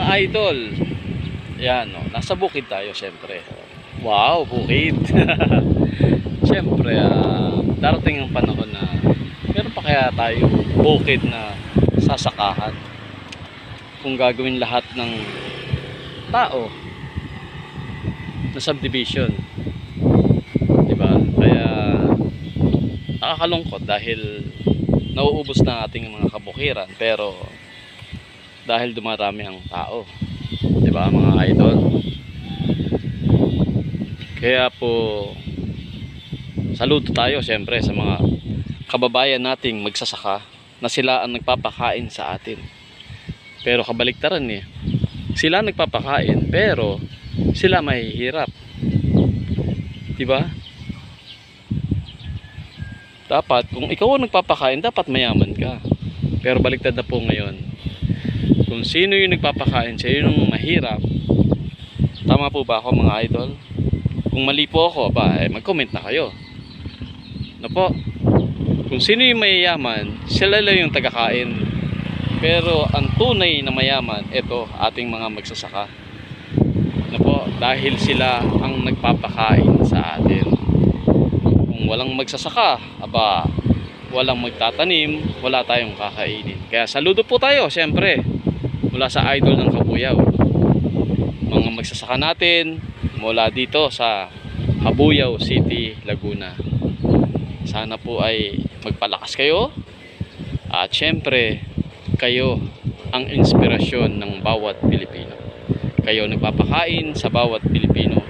idol. Yan, no? Nasa bukid tayo syempre. Wow, bukid. Syempre, darating ang panahon na meron pa kaya tayo bukid na sasakahan. Kung gagawin lahat ng tao na subdivision, diba? Kaya nakakalungkot dahil nauubos na ating mga kabukiran, pero dahil dumarami ang tao, diba mga idol? Kaya po saludo tayo siyempre sa mga kababayan nating magsasaka na sila ang nagpapakain sa atin. Pero kabaliktaran sila nagpapakain pero sila mahihirap, diba? Dapat kung ikaw ang nagpapakain, dapat mayaman ka. Pero baliktad na po ngayon, kung sino yung nagpapakain sa yung mahirap. Tama po ba ako mga idol? Kung mali po ako, mag-comment na kayo. Na po, kung sino yung mayayaman, sila lang yung tagakain. Pero ang tunay na mayaman, ito ating mga magsasaka. Na po, dahil sila ang nagpapakain sa atin. Kung walang magsasaka, walang magtatanim, wala tayong kakainin. Kaya saludo po tayo siyempre mula sa idol ng Kabuyao, mga magsasaka natin mula dito sa Kabuyao City, Laguna. Sana po ay magpalakas kayo at siyempre kayo ang inspirasyon ng bawat Pilipino. Kayo nagpapakain sa bawat Pilipino,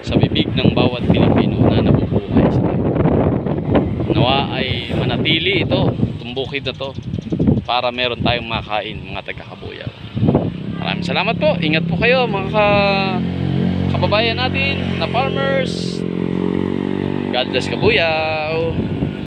sa bibig ng bawat Pilipino na nabubuhay sa mundo. Nawa ay manatili itong bukid na to para meron tayong makain mga taga-Kabuyao. Maraming salamat po. Ingat po kayo mga kababayan natin na farmers. God bless Kabuyao.